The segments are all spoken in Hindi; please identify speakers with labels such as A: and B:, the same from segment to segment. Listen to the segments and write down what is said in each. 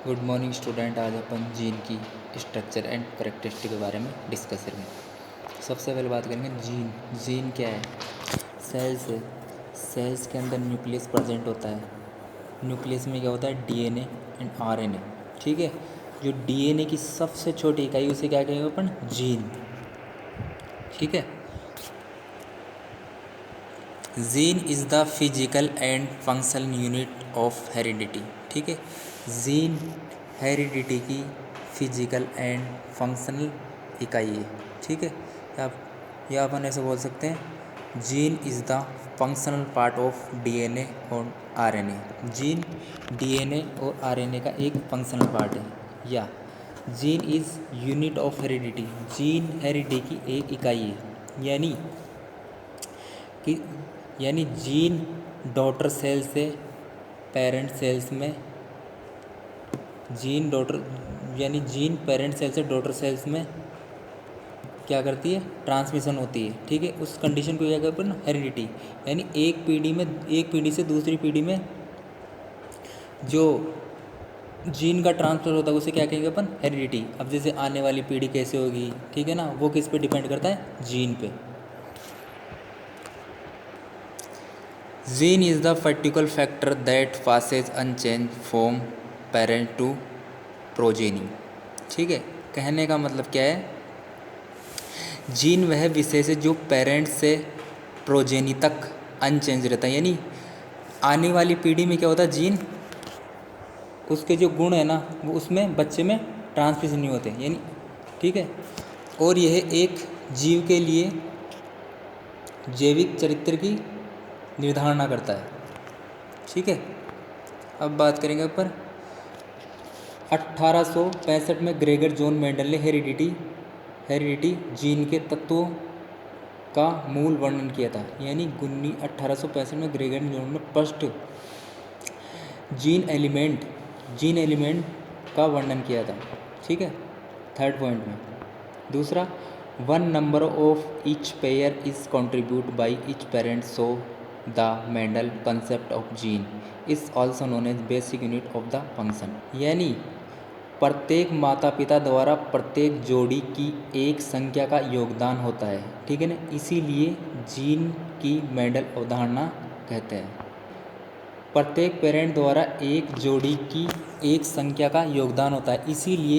A: Good morning student. आज अपन जीन की स्ट्रक्चर एंड करेक्टरिस्टिक के बारे में डिस्कस करेंगे। सबसे पहले बात करेंगे जीन। जीन क्या है? सेल्स है। सेल्स के अंदर न्यूक्लियस प्रेजेंट होता है। न्यूक्लियस में क्या होता है? DNA and RNA. ठीक है। जो डीएनए की सबसे छोटी इकाई उसे क्या कहेंगे अपन? जीन। ठीक है। Gene is the physical and functional unit of heredity. ठीक है। जीन हेरिडिटी की फिजिकल एंड फंक्शनल इकाई है। ठीक है। या अपन ऐसे बोल सकते हैं, gene is the functional part of DNA और आरएनए। जीन डीएनए और आरएनए का एक फंक्शनल पार्ट है। या gene is unit of heredity. Gene heredity की एक इकाई है। कि यानी जीन डॉटर सेल से पेरेंट सेल्स में, जीन पेरेंट सेल से डॉटर सेल्स में क्या करती है? ट्रांसमिशन होती है। ठीक है। उस कंडीशन को क्या कहते हैं? हेरिडिटी। यानी एक पीढ़ी से दूसरी पीढ़ी में जो जीन का ट्रांसफर होता है उसे क्या कहेंगे अपन? हेरिडिटी। अब जैसे आने वाली पीढ़ी कैसे होगी, ठीक है ना, वो किस पे डिपेंड करता है? जीन पे। Gene is the particular factor that passes unchanged from parent to progeny. ठीक है। कहने का मतलब क्या है? जीन वह विशेष है जो पेरेंट्स से प्रोजेनी तक अनचेंज रहता है। यानी आने वाली पीढ़ी में क्या होता है? जीन, उसके जो गुण है ना, वो उसमें बच्चे में ट्रांसमिशन नहीं होते। यानी ठीक है। और यह एक जीव के लिए जैविक चरित्र की निर्धारणा करता है। ठीक है। अब बात करेंगे पर 1865 में ग्रेगर जॉन मेंडल ने हेरिडिटी जीन के तत्वों का मूल वर्णन किया था। यानी 1865 में ग्रेगर जॉन ने फर्स्ट जीन एलिमेंट का वर्णन किया था। ठीक है। थर्ड पॉइंट में। दूसरा, one number of each pair is contribute by each parent, so the Mendel concept of gene is also known as basic unit of the function. यानी प्रत्येक माता पिता द्वारा प्रत्येक जोड़ी की एक संख्या का योगदान होता है। ठीक है ना, इसीलिए जीन की मेंडल अवधारणा कहते हैं। प्रत्येक पेरेंट द्वारा एक जोड़ी की एक संख्या का योगदान होता है, इसीलिए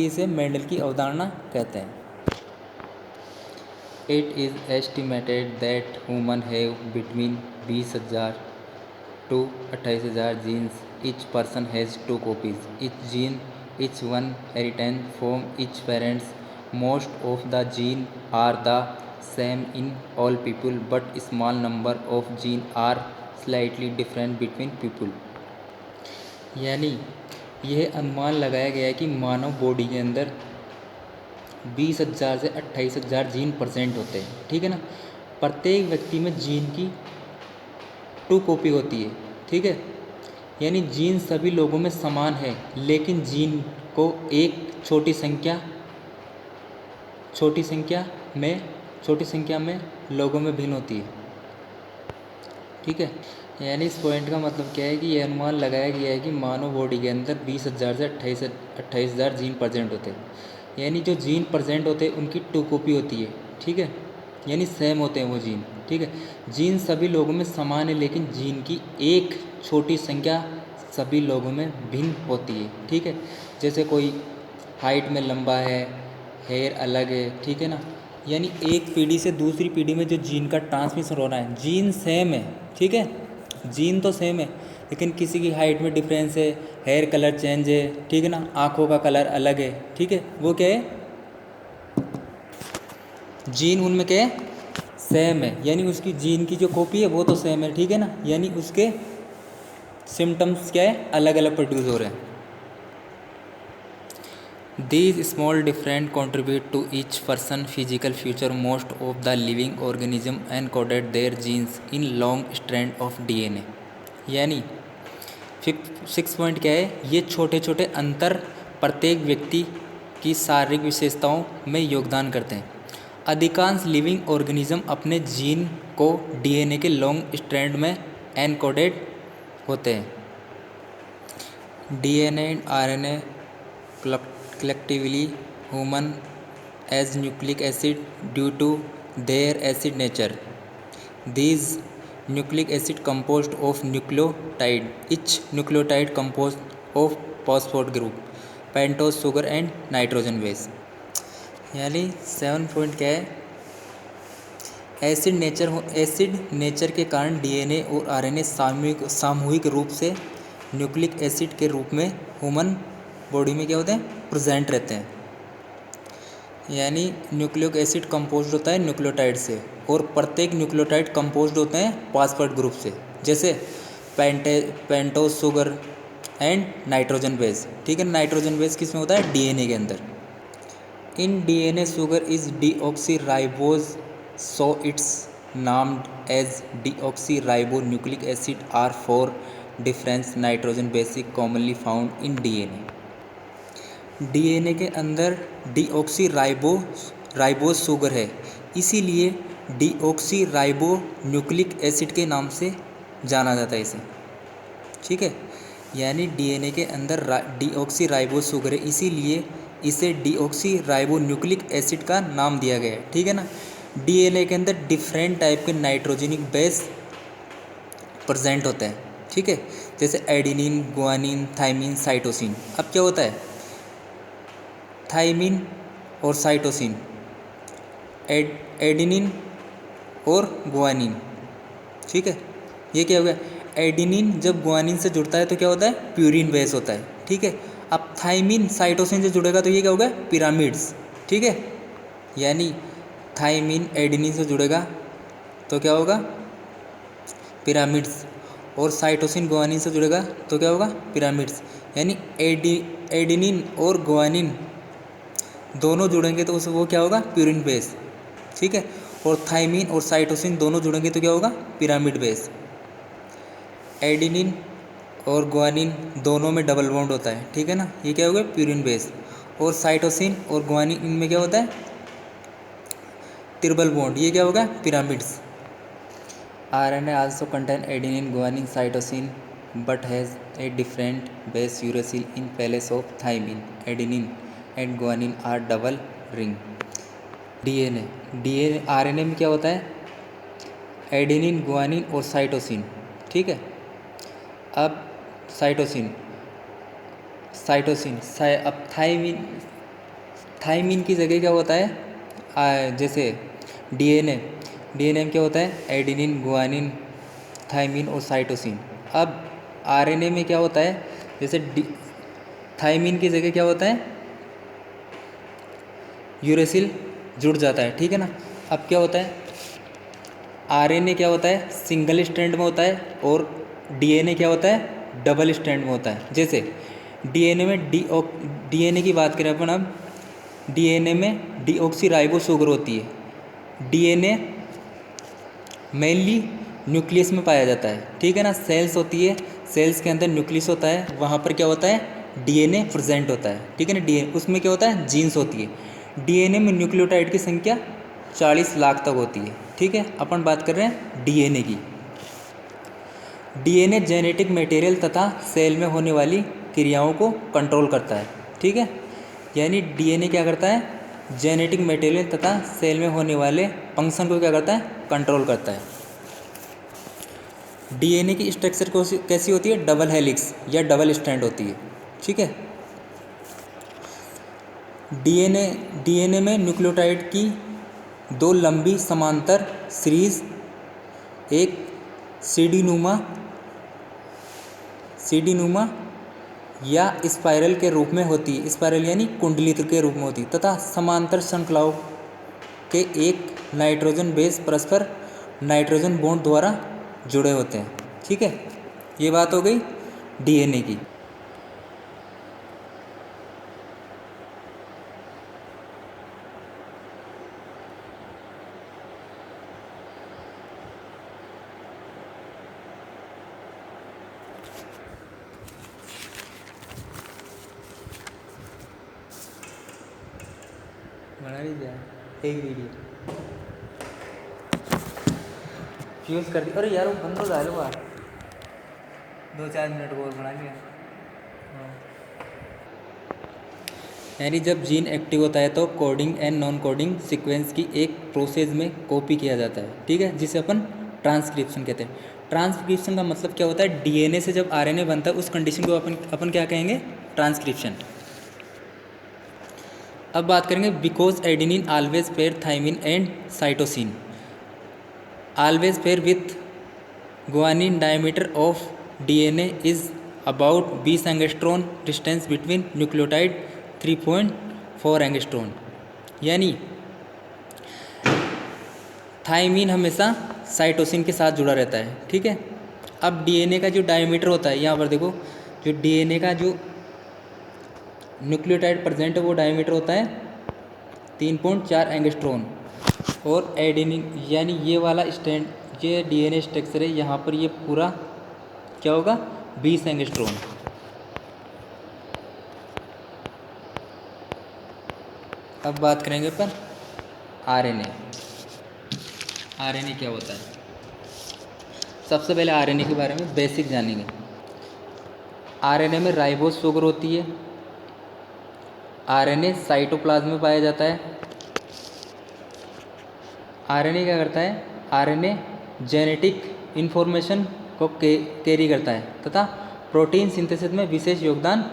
A: इसे मेंडल की अवधारणा कहते हैं। It is estimated that human have between 20,000 to 28,000 genes. Each person has two copies. Each one inherited from each parents. Most of the genes are the same in all people, but a small number of genes are slightly different between people. यानी यह अनुमान लगाया गया है कि मानव बॉडी के अंदर 20,000 से 28,000 जीन प्रेजेंट होते हैं। ठीक है ना। प्रत्येक व्यक्ति में जीन की 2 कॉपी होती है। ठीक है। यानी जीन सभी लोगों में समान है, लेकिन जीन को एक छोटी संख्या में लोगों में भिन्न होती है। ठीक है। यानी इस पॉइंट का मतलब क्या है कि यह अनुमान लगाया गया है कि मानव बॉडी के अंदर 20,000 से 28,000 जीन प्रेजेंट होते हैं। यानी जो जीन प्रेजेंट होते हैं उनकी 2 कॉपी होती है। ठीक है। यानी सेम होते हैं वो जीन। ठीक है। जीन सभी लोगों में समान है, लेकिन जीन की एक छोटी संख्या सभी लोगों में भिन्न होती है। ठीक है। जैसे कोई हाइट में लंबा है, हेयर अलग है। ठीक है ना। यानी एक पीढ़ी से दूसरी पीढ़ी में जो जीन का ट्रांसमिशन हो रहा है, जीन सेम है। ठीक है। जीन तो सेम है, लेकिन किसी की हाइट में डिफरेंस है, हेयर कलर चेंज है। ठीक है ना। आँखों का कलर अलग है। ठीक है। वो क्या है? जीन उनमें क्या है? सेम है। यानी उसकी जीन की जो कॉपी है वो तो सेम है। ठीक है ना। यानी उसके सिम्टम्स क्या है? अलग अलग प्रोड्यूस हो रहे हैं। These small difference contribute to each person's physical feature. Most of the living organisms encoded their genes in long strand of DNA. यानी 6 पॉइंट क्या है? ये छोटे छोटे अंतर प्रत्येक व्यक्ति की शारीरिक विशेषताओं में योगदान करते हैं। अधिकांश लिविंग ऑर्गेनिज्म अपने जीन को डीएनए के लॉन्ग स्ट्रैंड में एनकोडेड होते हैं। DNA and RNA collectively human as nucleic acid due to their acid nature. These nucleic acid composed of nucleotide, each nucleotide composed of phosphate group, pentose sugar and nitrogen base. यानी 7 पॉइंट क्या है, एसिड नेचर के कारण डीएनए और आरएनए सामूहिक रूप से न्यूक्लिक एसिड के रूप में ह्यूमन बॉडी में क्या होते हैं, प्रेजेंट रहते हैं। यानी न्यूक्लिक एसिड कंपोज्ड होता है न्यूक्लियोटाइड से, और प्रत्येक न्यूक्लियोटाइड कंपोज्ड होते हैं फॉस्फेट ग्रुप से, जैसे pentose sugar and nitrogen base. ठीक है, नाइट्रोजन बेस किस में होता है, डीएनए के अंदर। In DNA sugar is deoxyribose, so it's named as deoxyribonucleic acid are four difference nitrogen basic commonly found in DNA. DNA के अंदर डीऑक्सीराइबोज शुगर है, इसीलिए डीऑक्सीराइबोन्यूक्लिक एसिड के नाम से जाना जाता है इसे। ठीक है, यानी डीएनए के अंदर डीऑक्सीराइबोज शुगर है, इसीलिए इसे डीऑक्सीराइबोन्यूक्लिक एसिड का नाम दिया गया है। ठीक है ना। डीएनए के अंदर डिफरेंट टाइप के नाइट्रोजनिक बेस प्रेजेंट होते हैं। ठीक है, जैसे एडिनिन, गुआनिन, थाइमिन, साइटोसिन। अब क्या होता है, थाइमिन और साइटोसिन, एडिनिन और गुआनिन। ठीक है, ये क्या हो गया, एडिनिन जब गुआनिन से जुड़ता है तो क्या होता है, प्यूरिन बेस होता है। ठीक है, अब थाइमिन साइटोसिन से जुड़ेगा तो ये क्या होगा, पिरामिड्स। ठीक है, यानी थाइमिन एडिनिन से जुड़ेगा तो क्या होगा, पिरामिड्स, और साइटोसिन गुआनिन से जुड़ेगा तो क्या होगा, पिरामिड्स। यानी एडिनिन और गुआनिन दोनों जुड़ेंगे तो उस वो क्या होगा, प्यूरिन बेस। ठीक है, और थाइमिन और साइटोसिन दोनों जुड़ेंगे तो क्या होगा, पिरामिड बेस। एडिनिन और गुआनिन दोनों में डबल बॉन्ड होता है। ठीक है ना, ये क्या होगा, प्यूरिन बेस। और साइटोसिन और गुआनिन इनमें क्या होता है, ट्रिपल बॉन्ड, ये क्या होगा, pyramids. RNA also contain adenine, guanine, cytosine, but has a different base uracil in place of thymine. Adenine and guanine are double ring. DNA RNA में क्या होता है, एडेनिन, गुआनिन और साइटोसिन। ठीक है, अब साइटोसिन अब थाइमिन की जगह क्या होता है, जैसे डीएनए में क्या होता है, एडेनिन, गुआनिन, थाइमिन और साइटोसिन। अब आरएनए में क्या होता है, जैसे थाइमिन की जगह क्या होता है, यूरेसिल जुड़ जाता है। ठीक है ना। अब क्या होता है, आरएनए क्या होता है, सिंगल स्ट्रैंड में होता है, और डीएनए क्या होता है, डबल स्ट्रैंड में होता है। जैसे डीएनए की बात करें अपन, अब डीएनए में डीऑक्सीराइबो शुगर होती है। डीएनए मेनली न्यूक्लियस में पाया जाता है। ठीक है ना, सेल्स होती है, सेल्स के अंदर न्यूक्लियस होता है, वहाँ पर क्या होता है, डीएनए प्रेजेंट होता है। ठीक है ना, डीएनए उसमें क्या होता है, जीन्स होती है। डीएनए में न्यूक्लियोटाइड की संख्या 40 लाख तक होती है। ठीक है, अपन बात कर रहे हैं डीएनए की। डीएनए जेनेटिक मटेरियल तथा सेल में होने वाली क्रियाओं को कंट्रोल करता है। ठीक है, यानी डीएनए क्या करता है, जेनेटिक मटेरियल तथा सेल में होने वाले फंक्शन को क्या करता है, कंट्रोल करता है। डीएनए की स्ट्रक्चर कैसी होती है, डबल हेलिक्स या डबल स्ट्रैंड होती है। ठीक है, डीएनए में न्यूक्लियोटाइड की दो लंबी समांतर सीरीज, एक सीढ़ीनुमा या स्पाइरल के रूप में होती है, स्पाइरल यानी कुंडलित के रूप में होती है, तथा समांतर श्रृंखलाओं के एक नाइट्रोजन बेस परस्पर नाइट्रोजन बॉन्ड द्वारा जुड़े होते हैं। ठीक है, ये बात हो गई डीएनए की। बना लीजिए एक वीडियो फ्यूज़ कर दी। अरे यार वो बंद हो जाए, 2-4 मिनट और बना लिया। यानी जब जीन एक्टिव होता है तो coding and non coding sequence की एक प्रोसेस में कॉपी किया जाता है, ठीक है, जिसे अपन ट्रांसक्रिप्शन कहते हैं। ट्रांसक्रिप्शन का मतलब क्या होता है, डीएनए से जब आरएनए बनता है उस कंडीशन को अपन क्या कहेंगे, ट्रांसक्रिप्शन। अब बात करेंगे because adenine always pair thymine and cytosine always pair with guanine diameter of DNA is about 20 angstrom distance between nucleotide 3.4 angstrom. यानी थाइमीन हमेशा साइटोसिन के साथ जुड़ा रहता है, ठीक है। अब डीएनए का जो डायमीटर होता है, यहाँ पर देखो, जो डीएनए का जो न्यूक्लियोटाइड प्रेजेंट है वो डायमीटर होता है 3.4 एंगस्ट्रॉन। और एडेनिन यानी ये वाला स्टैंड, ये डीएनए स्ट्रक्चर है, यहाँ पर ये पूरा क्या होगा, 20 एंगस्ट्रॉन। अब बात करेंगे अपन आरएनए। आरएनए क्या होता है, सबसे पहले आरएनए के बारे में बेसिक जानेंगे। आरएनए में राइबोज शुगर होती है। आरएनए साइटोप्लाज्म में पाया जाता है। आरएनए क्या करता है, आरएनए जेनेटिक इन्फॉर्मेशन को कैरी करता है तथा प्रोटीन सिंथेसिस में विशेष योगदान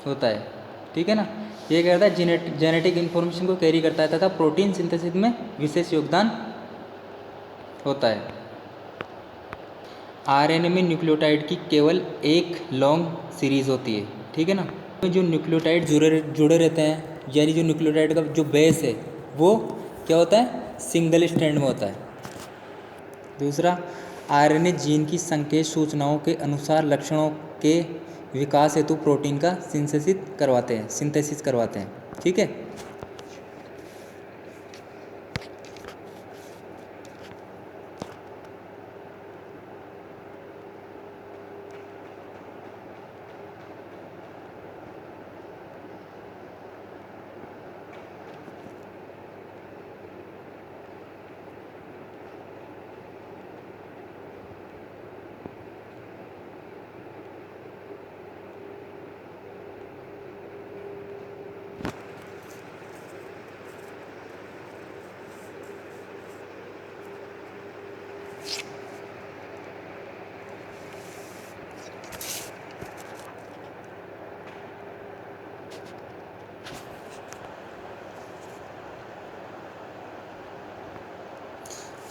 A: होता है, ठीक है ना। ये क्या करता है, जेनेटिक इन्फॉर्मेशन को कैरी करता है तथा प्रोटीन सिंथेसिस में विशेष योगदान होता है। आरएनए में न्यूक्लियोटाइड की केवल एक लॉन्ग सीरीज होती है, ठीक है ना। जो न्यूक्लियोटाइड जुड़े रहते हैं, यानी जो न्यूक्लियोटाइड का जो बेस है वो क्या होता है, सिंगल स्ट्रैंड में होता है। दूसरा, आरएनए जीन की संकेत सूचनाओं के अनुसार लक्षणों के विकास हेतु प्रोटीन का सिंथेसिस करवाते हैं, ठीक है।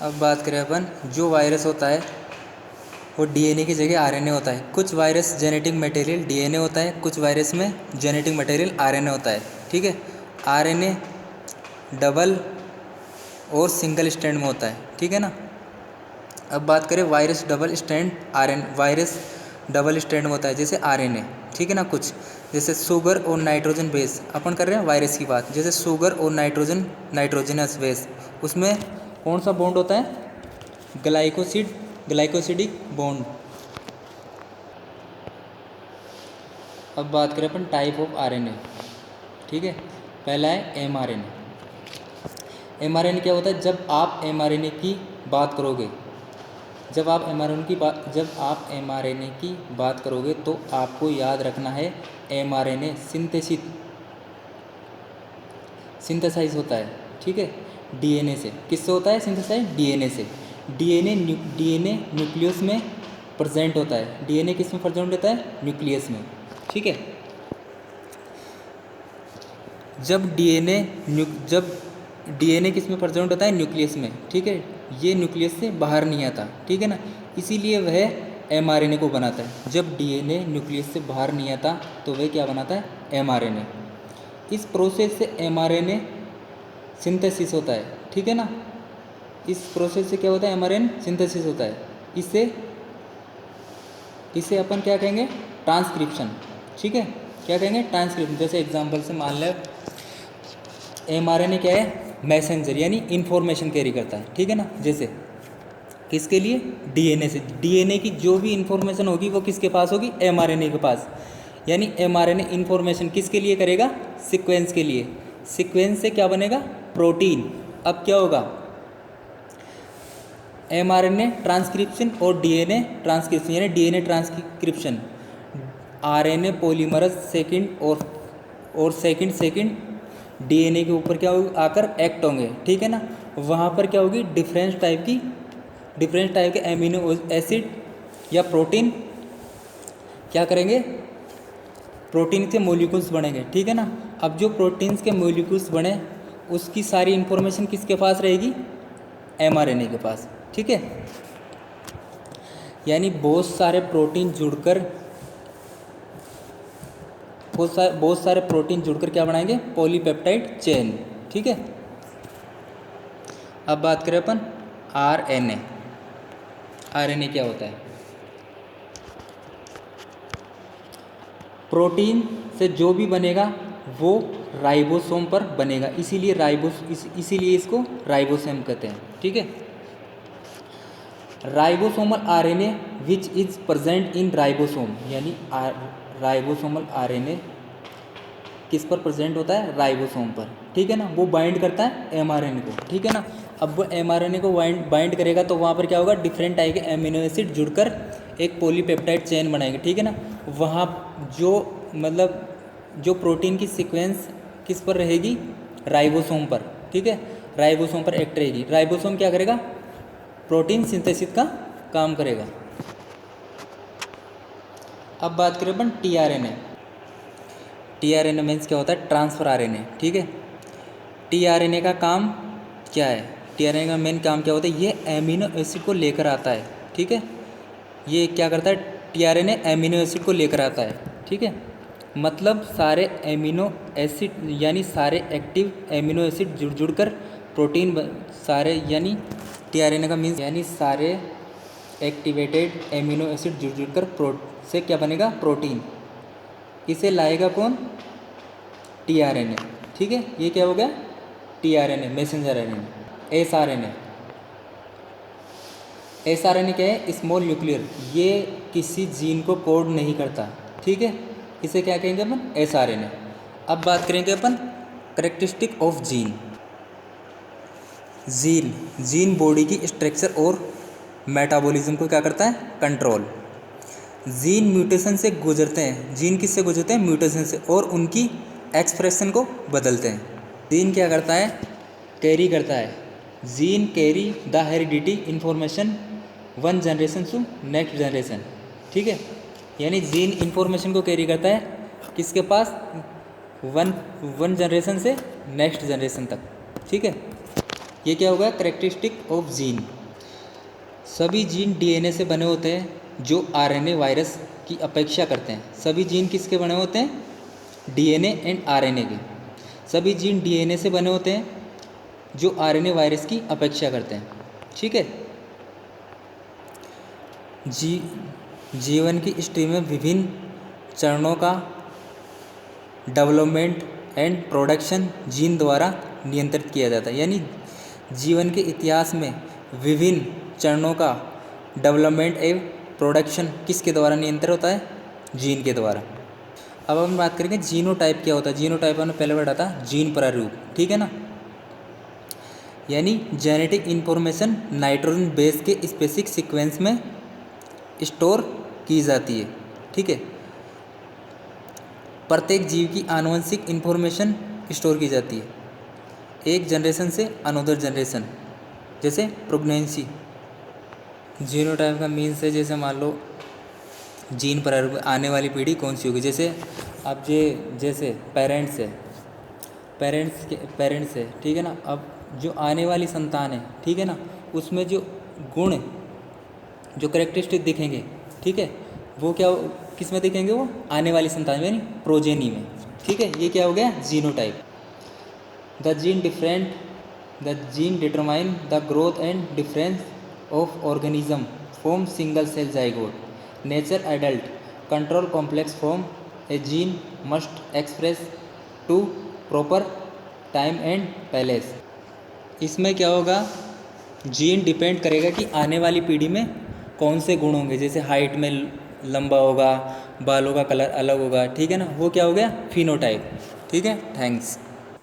A: अब बात करें अपन, जो वायरस होता है वो डीएनए की जगह आरएनए होता है। कुछ वायरस जेनेटिक मटेरियल डीएनए होता है, कुछ वायरस में जेनेटिक मटेरियल आरएनए होता है, ठीक है। आरएनए डबल और सिंगल स्ट्रैंड में होता है, ठीक है ना। अब बात करें वायरस डबल स्ट्रैंड में होता है, जैसे आरएनए, ठीक है ना। कुछ जैसे शुगर और नाइट्रोजन बेस, अपन कर रहे हैं वायरस की बात, जैसे शुगर और नाइट्रोजनस बेस, उसमें कौन सा बॉन्ड होता है, ग्लाइकोसिडिक बॉन्ड। अब बात करें अपन टाइप ऑफ आरएनए, ठीक है। पहला है एमआरएनए। एमआरएनए क्या होता है, जब आप एमआरएनए की बात करोगे तो आपको याद रखना है एमआरएनए सिंथेसाइज होता है, ठीक है, डीएनए से। किससे होता है सिंथेसाइज, डीएनए से। डीएनए न्यूक्लियस में प्रेजेंट होता है। डीएनए किस में प्रेजेंट होता है, न्यूक्लियस में, ठीक है। जब डीएनए किस में प्रेजेंट होता है, न्यूक्लियस में, ठीक है। ये न्यूक्लियस से बाहर नहीं आता, ठीक है ना, इसीलिए वह एमआरएनए को बनाता है। जब डीएनए न्यूक्लियस से बाहर नहीं आता तो वह क्या बनाता है, एमआरएनए। इस प्रोसेस से एमआरएनए सिंथेसिस होता है, ठीक है ना। इस प्रोसेस से क्या होता है, एमआरएनए सिंथेसिस होता है। इसे अपन क्या कहेंगे, ट्रांसक्रिप्शन, ठीक है। क्या कहेंगे, ट्रांसक्रिप्शन। जैसे एग्जांपल से मान लें, एमआरएनए क्या है, मैसेंजर, यानी इन्फॉर्मेशन कैरी करता है, ठीक है ना। जैसे किसके लिए, डीएनए से। डीएनए की जो भी इन्फॉर्मेशन होगी वो किसके पास होगी, एमआरएनए के पास। यानी एमआरएनए इन्फॉर्मेशन किसके लिए करेगा, सीक्वेंस के लिए। सीक्वेंस से क्या बनेगा, प्रोटीन। अब क्या होगा, एमआरएनए ट्रांसक्रिप्शन और डीएनए ट्रांसक्रिप्शन, यानी DNA transcription. RNA polymerase second और सेकंड डीएनए के ऊपर क्या होगी आकर एक्ट होंगे, ठीक है ना। वहाँ पर क्या होगी डिफरेंट टाइप के एमिनो एसिड या प्रोटीन क्या करेंगे, प्रोटीन के मॉलिक्यूल्स बनेंगे, ठीक है ना। अब जो प्रोटीन्स के मॉलिक्यूल्स बने उसकी सारी इन्फॉर्मेशन किसके पास रहेगी, एमआरएनए के पास, ठीक है। यानी बहुत सारे प्रोटीन जुड़कर क्या बनाएंगे, पॉलीपेप्टाइड चेन, ठीक है। अब बात करें अपन आरएनए। आरएनए क्या होता है, प्रोटीन से जो भी बनेगा वो राइबोसोम पर बनेगा, इसीलिए इसको राइबोसोम कहते हैं, ठीक है। Ribosomal RNA which is present in ribosome, यानी राइबोसोमल आरएनए किस पर प्रेजेंट होता है, राइबोसोम पर, ठीक है ना। वो बाइंड करता है एमआरएनए को, ठीक है ना। अब वो एमआरएनए को बाइंड करेगा तो वहाँ पर क्या होगा, डिफरेंट टाइप के एमिनो एसिड जुड़कर एक पॉलीपेप्टाइड चेन बनाएंगे, ठीक है ना। वहाँ जो प्रोटीन की सीक्वेंस किस पर रहेगी, राइबोसोम पर, ठीक है। राइबोसोम पर एक्ट रहेगी। राइबोसोम क्या करेगा, प्रोटीन सिंथेसिस का काम करेगा। अब बात करें अपन टीआरएनए। टीआरएनए मीन्स क्या होता है, ट्रांसफर आरएनए, ठीक है। टीआरएनए का काम क्या है, टीआरएनए का मेन काम क्या होता है, ये एमिनो एसिड को लेकर आता है, ठीक है। ये क्या करता है, टीआरएनए एमिनो एसिड को लेकर आता है, ठीक है। मतलब सारे एमिनो एसिड यानी सारे एक्टिव एमिनो एसिड जुड़कर प्रोटीन सारे, यानी टीआरएनए का मीन्स यानी सारे एक्टिवेटेड एमिनो एसिड जुड़कर से क्या बनेगा, प्रोटीन। इसे लाएगा कौन, टीआरएनए, ठीक है। ये क्या हो गया, टीआरएनए मैसेंजर आरएनए। एसआरएनए क्या है, स्मॉल न्यूक्लियर, ये किसी जीन को कोड नहीं करता, ठीक है। इसे क्या कहेंगे अपन, एसआरएनए। अब बात करेंगे अपन characteristic of gene. Gene body की स्ट्रक्चर और मेटाबॉलिज्म को क्या करता है, कंट्रोल। जीन म्यूटेशन से गुजरते हैं, जीन किससे गुजरते हैं, म्यूटेशन से, और उनकी एक्सप्रेशन को बदलते हैं। जीन क्या करता है, कैरी करता है। Gene carry the heredity information one generation to next generation, ठीक है। यानी जीन इंफॉर्मेशन को कैरी करता है किसके पास, वन जनरेशन से नेक्स्ट जनरेशन तक, ठीक है। ये क्या होगा, कैरेक्टरिस्टिक ऑफ जीन। सभी जीन डीएनए से बने होते हैं जो आरएनए वायरस की अपेक्षा करते हैं। सभी जीन किसके बने होते हैं, डीएनए एंड आरएनए के। सभी जीन डीएनए से बने होते हैं जो आरएनए वायरस की अपेक्षा करते हैं, ठीक है। जीवन की हिस्ट्री में विभिन्न चरणों का डेवलपमेंट एंड प्रोडक्शन जीन द्वारा नियंत्रित किया जाता है। यानी जीवन के इतिहास में विभिन्न चरणों का डेवलपमेंट एवं प्रोडक्शन किसके द्वारा नियंत्रित होता है, जीन के द्वारा। अब हम बात करेंगे जीनोटाइप क्या होता है। जीनोटाइप हमने पहले पढ़ा था, जीन प्रारूप, ठीक है ना। यानी जेनेटिक इंफॉर्मेशन नाइट्रोजन बेस के स्पेसिफिक सीक्वेंस में स्टोर की जाती है, ठीक है। प्रत्येक जीव की आनुवंशिक इंफॉर्मेशन स्टोर की जाती है एक जनरेशन से अनदर जनरेशन, जैसे प्रेगनेंसी। जीनोटाइप का मीन्स है, जैसे मान लो जीन प्रारूप आने वाली पीढ़ी कौन सी होगी। जैसे अब जैसे पेरेंट्स है, ठीक है ना। अब जो आने वाली संतान है, ठीक है ना, उसमें जो गुण जो कैरेक्टरिस्टिक दिखेंगे, ठीक है, वो क्या किस में दिखेंगे, वो आने वाली संतान में, यानी प्रोजेनी में, ठीक है। ये क्या हो गया, genotype. The gene determine the growth and difference of organism from single cell zygote nature adult control complex from a gene must express to proper time and place. इसमें क्या होगा, जीन डिपेंड करेगा कि आने वाली पीढ़ी में कौन से गुण होंगे। जैसे हाइट में लंबा होगा, बालों का कलर अलग होगा, ठीक है ना, वो क्या हो गया, फिनोटाइप, ठीक है। थैंक्स।